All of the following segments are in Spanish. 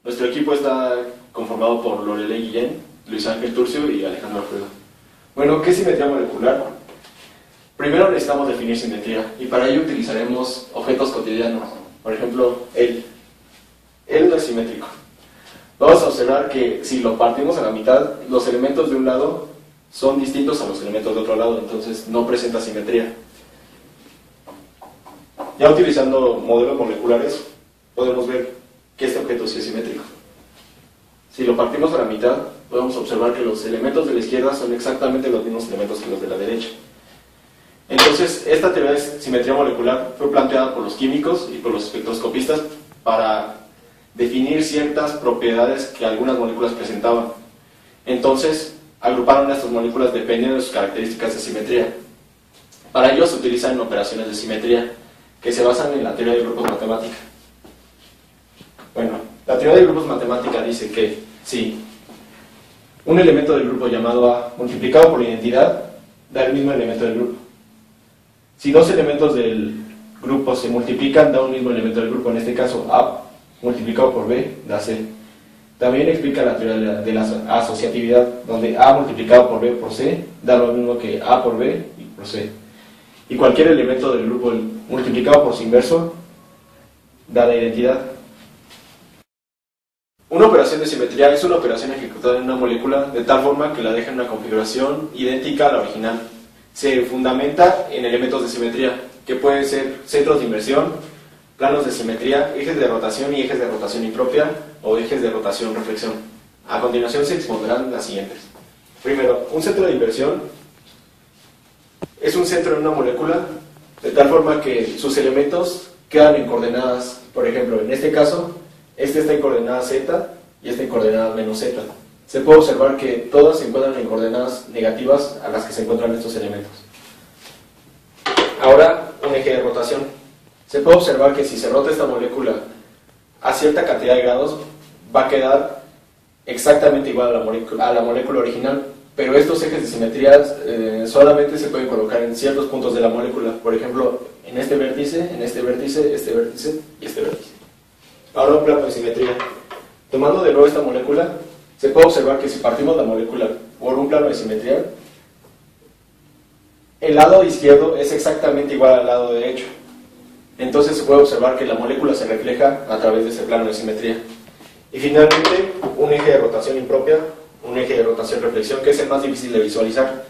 Nuestro equipo está conformado por Lorelei Guillén, Luis Ángel Turcio y Alejandro Alfredo. Bueno, ¿qué es simetría molecular? Primero necesitamos definir simetría y para ello utilizaremos objetos cotidianos. Por ejemplo, él no es simétrico. Vamos a observar que si lo partimos a la mitad, los elementos de un lado son distintos a los elementos de otro lado, entonces no presenta simetría. Ya utilizando modelos moleculares, podemos ver que este objeto sí es simétrico. Si lo partimos a la mitad, podemos observar que los elementos de la izquierda son exactamente los mismos elementos que los de la derecha. Entonces, esta teoría de simetría molecular fue planteada por los químicos y por los espectroscopistas para definir ciertas propiedades que algunas moléculas presentaban. Entonces, agruparon estas moléculas dependiendo de sus características de simetría. Para ello se utilizan operaciones de simetría, que se basan en la teoría de grupos matemática. Bueno, la teoría de grupos matemática dice que si un elemento del grupo llamado A multiplicado por la identidad da el mismo elemento del grupo. Si dos elementos del grupo se multiplican, da un mismo elemento del grupo, en este caso A multiplicado por B da C. También explica la teoría de la asociatividad, donde A multiplicado por B por C da lo mismo que A por B y por C. Y cualquier elemento del grupo multiplicado por su inverso da la identidad. Una operación de simetría es una operación ejecutada en una molécula de tal forma que la deja en una configuración idéntica a la original. Se fundamenta en elementos de simetría, que pueden ser centros de inversión, planos de simetría, ejes de rotación y ejes de rotación impropia o ejes de rotación reflexión. A continuación se expondrán las siguientes. Primero, un centro de inversión es un centro en una molécula de tal forma que sus elementos quedan en coordenadas. Por ejemplo, en este caso, este está en coordenadas z y este en coordenadas menos z. Se puede observar que todas se encuentran en coordenadas negativas a las que se encuentran estos elementos. Ahora, un eje de rotación. Se puede observar que si se rota esta molécula a cierta cantidad de grados, va a quedar exactamente igual a la molécula original, pero estos ejes de simetría solamente se pueden colocar en ciertos puntos de la molécula. Por ejemplo, en este vértice, en este vértice, este vértice y este vértice. Ahora un plano de simetría. Tomando de nuevo esta molécula, se puede observar que si partimos la molécula por un plano de simetría, el lado izquierdo es exactamente igual al lado derecho. Entonces se puede observar que la molécula se refleja a través de ese plano de simetría. Y finalmente, un eje de rotación impropia, un eje de rotación reflexión, que es el más difícil de visualizar.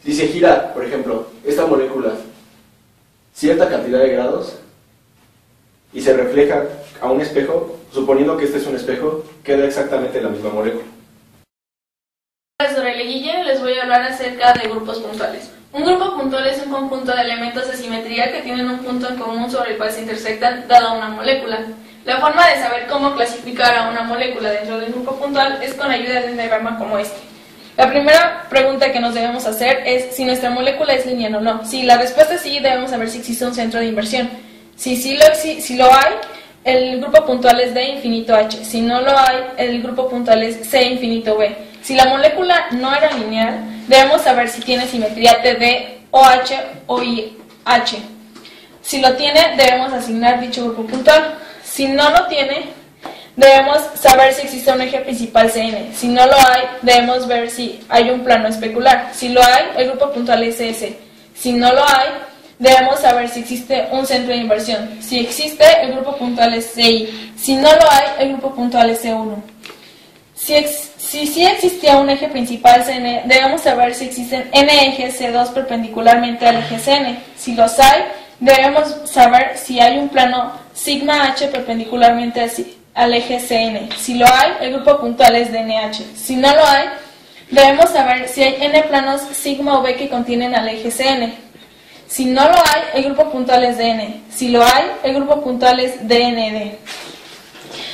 Si se gira, por ejemplo, esta molécula cierta cantidad de grados y se refleja a un espejo, suponiendo que este es un espejo, queda exactamente la misma molécula. Soy Lorelei Guillén y les voy a hablar acerca de grupos puntuales. Un grupo puntual es un conjunto de elementos de simetría que tienen un punto en común sobre el cual se intersectan dada una molécula. La forma de saber cómo clasificar a una molécula dentro de un grupo puntual es con ayuda de un diagrama como este. La primera pregunta que nos debemos hacer es si nuestra molécula es lineal o no. Si la respuesta es sí, debemos saber si existe un centro de inversión. Si lo hay, el grupo puntual es D infinito H. Si no lo hay, el grupo puntual es C infinito B. Si la molécula no era lineal, debemos saber si tiene simetría TD, OH o IH. Si lo tiene, debemos asignar dicho grupo puntual. Si no lo tiene, debemos saber si existe un eje principal CN. Si no lo hay, debemos ver si hay un plano especular. Si lo hay, el grupo puntual es CS. Si no lo hay, debemos saber si existe un centro de inversión. Si existe, el grupo puntual es CI. Si no lo hay, el grupo puntual es C1. Si sí existía un eje principal CN, debemos saber si existen n ejes C2 perpendicularmente al eje CN. Si los hay, debemos saber si hay un plano sigma H perpendicularmente al eje CN. Si lo hay, el grupo puntual es DNH. Si no lo hay, debemos saber si hay n planos sigma o B que contienen al eje CN. Si no lo hay, el grupo puntual es DN. Si lo hay, el grupo puntual es DND.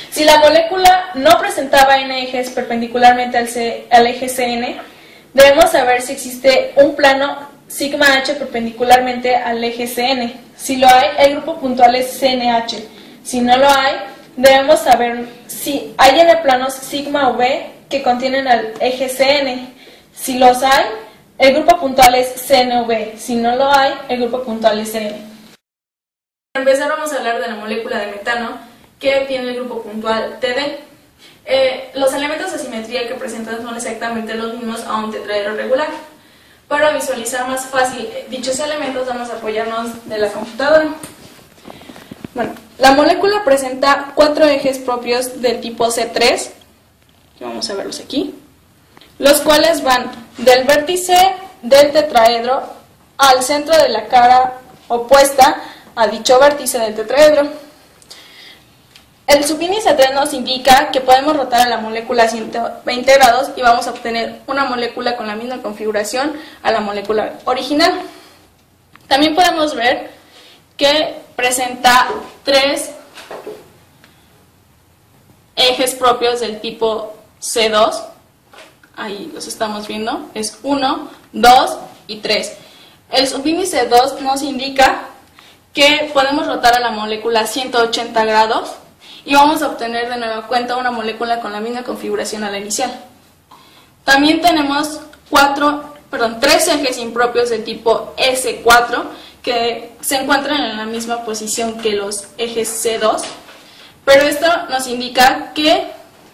Si la molécula no presentaba n ejes perpendicularmente al eje CN, debemos saber si existe un plano sigma H perpendicularmente al eje CN. Si lo hay, el grupo puntual es CNH. Si no lo hay, debemos saber si hay n planos sigma o B que contienen al eje CN. Si los hay, el grupo puntual es CNV. Si no lo hay, el grupo puntual es CN. Para empezar, vamos a hablar de la molécula de metano. que tiene el grupo puntual TD. Los elementos de simetría que presentan son exactamente los mismos a un tetraedro regular. Para visualizar más fácil dichos elementos vamos a apoyarnos de la computadora. Bueno, la molécula presenta 4 ejes propios del tipo C3, vamos a verlos aquí, los cuales van del vértice del tetraedro al centro de la cara opuesta a dicho vértice del tetraedro. El subíndice 3 nos indica que podemos rotar a la molécula a 120 grados y vamos a obtener una molécula con la misma configuración a la molécula original. También podemos ver que presenta 3 ejes propios del tipo C2. Ahí los estamos viendo, es 1, 2 y 3. El subíndice 2 nos indica que podemos rotar a la molécula a 180 grados y vamos a obtener de nueva cuenta una molécula con la misma configuración a la inicial. También tenemos 3 ejes impropios del tipo S4 que se encuentran en la misma posición que los ejes C2, pero esto nos indica que,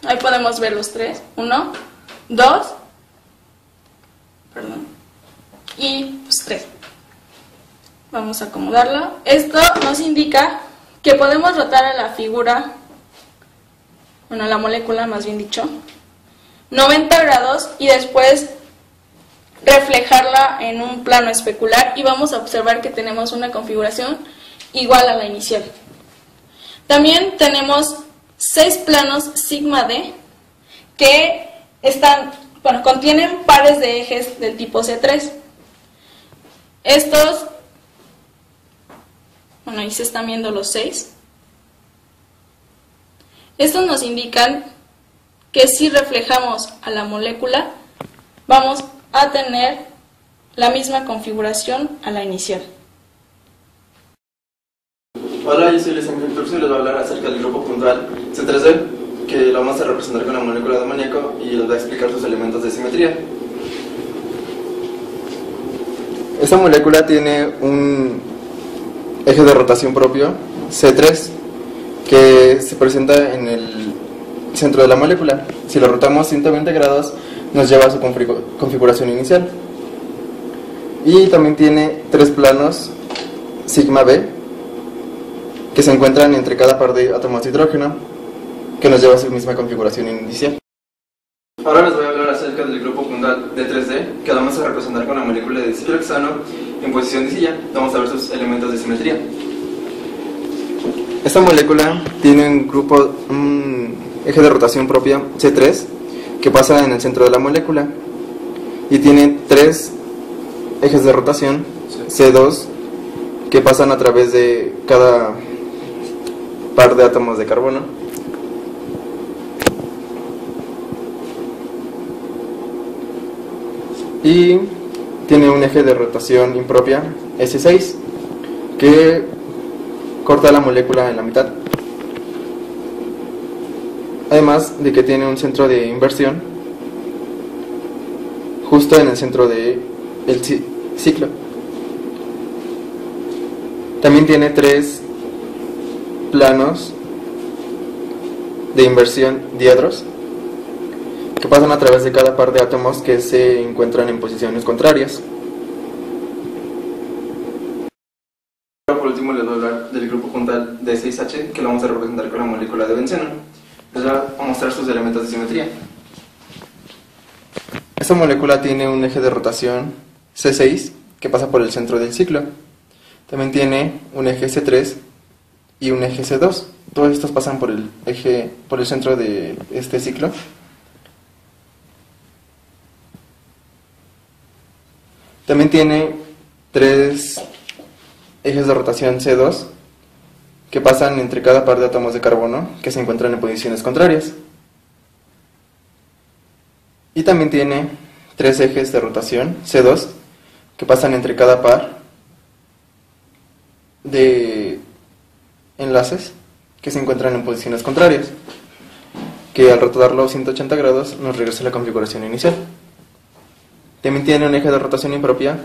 ahí podemos ver los 3, 1, 2, y 3. Vamos a acomodarlo. Esto nos indica que podemos rotar a la figura, a la molécula más bien dicho, 90 grados y después reflejarla en un plano especular y vamos a observar que tenemos una configuración igual a la inicial. También tenemos 6 planos sigma D que contienen pares de ejes del tipo C3. Estos, ahí se están viendo los 6. Estos nos indican que si reflejamos a la molécula, vamos a tener la misma configuración a la inicial. Hola, yo soy Luis Ángel Turcio y les voy a hablar acerca del grupo puntual C3D, que lo vamos a representar con la molécula de amoníaco y les voy a explicar sus elementos de simetría. Esta molécula tiene un eje de rotación propio, C3, que se presenta en el centro de la molécula. Si lo rotamos 120 grados, nos lleva a su configuración inicial. Y también tiene 3 planos sigma B, que se encuentran entre cada par de átomos de hidrógeno, que nos lleva a su misma configuración inicial. Ahora les voy a hablar acerca del grupo puntual de 3D, que vamos a representar con la molécula de diciclohexano en posición de silla. Vamos a ver sus elementos de simetría. Esta molécula tiene un eje de rotación propia C3 que pasa en el centro de la molécula y tiene 3 ejes de rotación C2 que pasan a través de cada par de átomos de carbono. Y tiene un eje de rotación impropia S6 que corta la molécula en la mitad, además de que tiene un centro de inversión justo en el centro del ciclo. También tiene 3 planos de inversión diedros que pasan a través de cada par de átomos que se encuentran en posiciones contrarias. Por último les voy a hablar del grupo puntual de 6H, que lo vamos a representar con la molécula de benceno. Les voy a mostrar sus elementos de simetría. Esta molécula tiene un eje de rotación C6 que pasa por el centro del ciclo. También tiene un eje C3 y un eje C2. Todos estos pasan por el centro de este ciclo. También tiene 3 ejes de rotación C2 que pasan entre cada par de átomos de carbono que se encuentran en posiciones contrarias. Y también tiene 3 ejes de rotación C2 que pasan entre cada par de enlaces que se encuentran en posiciones contrarias, que al rotarlo 180 grados nos regresa a la configuración inicial. También tiene un eje de rotación impropia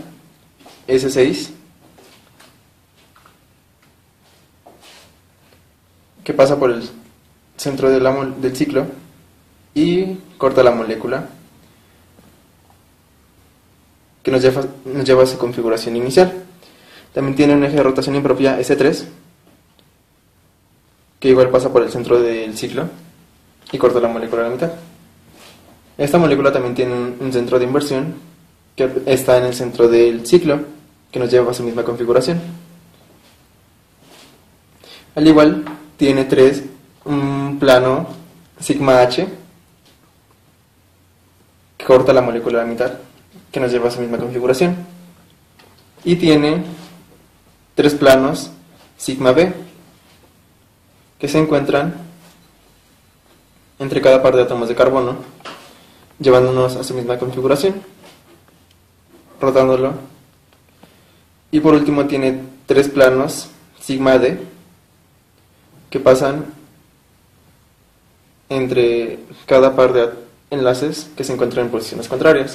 S6 que pasa por el centro del ciclo y corta la molécula que nos lleva a su configuración inicial. También tiene un eje de rotación impropia S3, que igual pasa por el centro del ciclo y corta la molécula a la mitad. Esta molécula también tiene un centro de inversión que está en el centro del ciclo, que nos lleva a su misma configuración. Al igual, tiene un plano sigma H que corta la molécula a la mitad, que nos lleva a su misma configuración. Y tiene 3 planos sigma B que se encuentran entre cada par de átomos de carbono, llevándonos a su misma configuración, rotándolo. Y por último tiene 3 planos sigma D que pasan entre cada par de enlaces que se encuentran en posiciones contrarias.